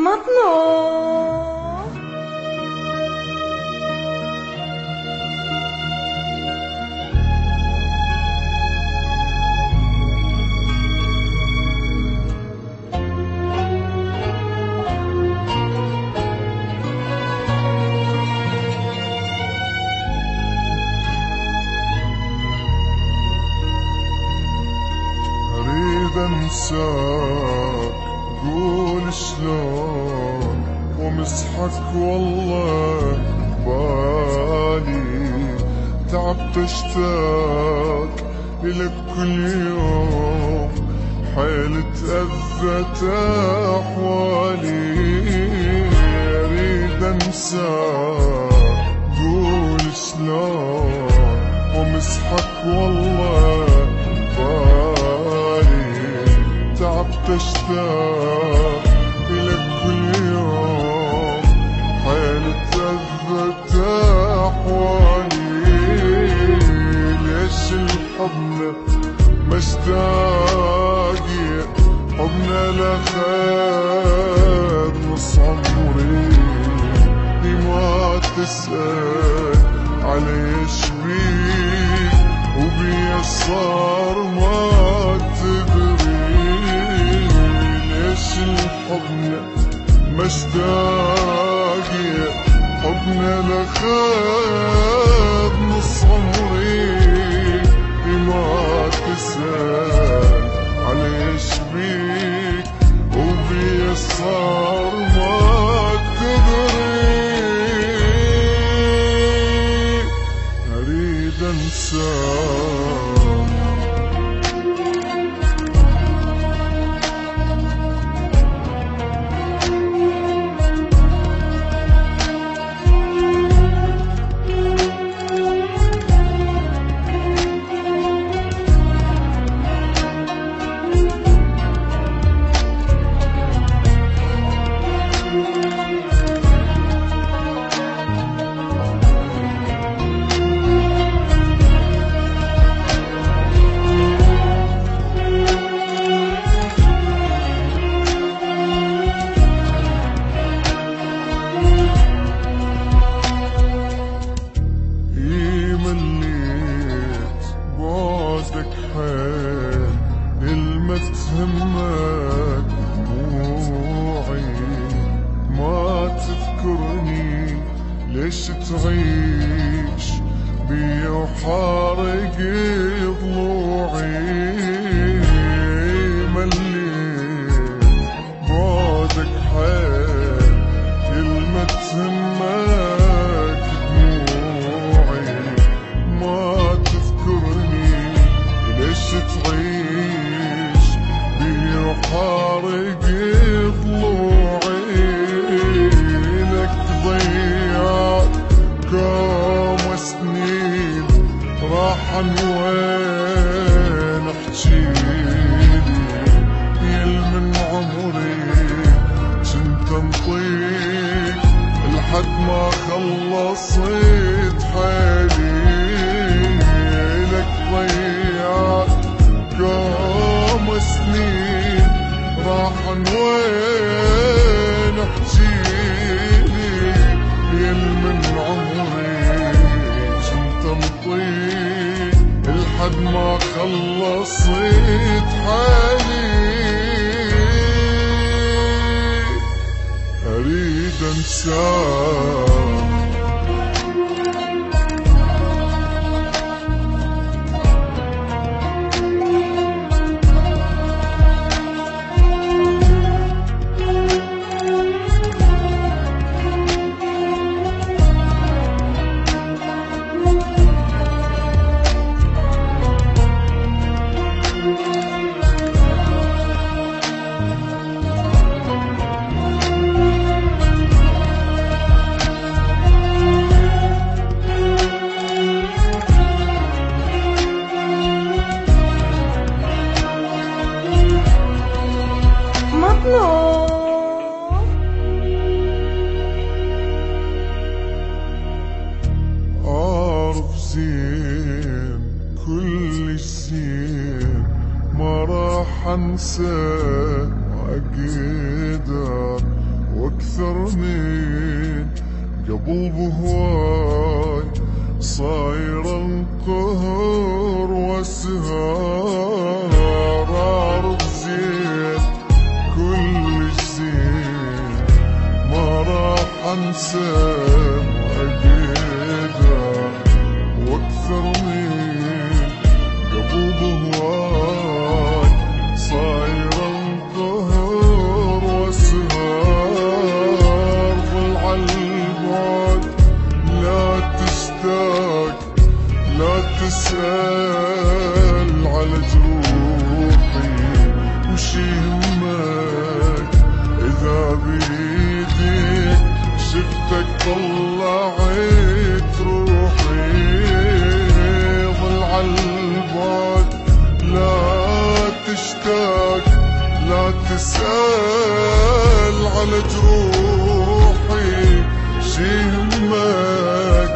مطلوب. أريد أنساك، قول شلون ومسحك والله بالي، تعبت اشتاق إلك كل يوم، حيل تأذت أحوالي. أريد أنساك، قول شلون ومسحك والله بالي، تعبت اشتاق إلك كل يوم، حيل تأذت أحوالي. ليش الحضن مشتاقي، حضن لخير نص عمري، ما تسأل عليش بيك وبيا صار ما تدري. ليش الحضن مشتاقي، حضن لخير نص عمري، ما تسأل عليش بيك وبيا صار ما تدري. أريد أنساك. همك دموعي، ما تذكرني ليش تعيش بي وحارق ضلوعي. مليت بعدك حيل كلمة همك دموعي، ما تذكرني ليش تعيش وحارق ضلوعي. لك ضيعت كم سنين راحن وين احجيلي، يل من عمري جنت انطيك لحد ما خلصت حالي. لك ضيعت كم سنين راحن وين احجيلي، يل من عمري جنت انطيك لحد ما خلصت حالي. أريد أنساك. أعرف زين كل زين ما راح أنسى وأقدر واكثر من قبل بهواي صاير انقهر واسهار. اعرف زين كلش زين ما راح انسى واقدر واكثر من قبل بهواي صاير انقهر واسهار. ظل عالبعد لا تشتاق لا تسأل على جروحي وش يهمك إذا بيديك شفتك طلعت روحي. ظل عالبعد لا تشتاق لا تسأل على جروحي شي يهمك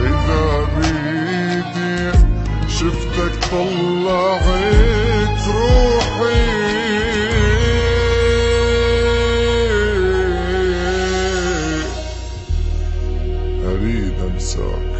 إذا بيدي شفتك طلعت روحي. أريد أنساك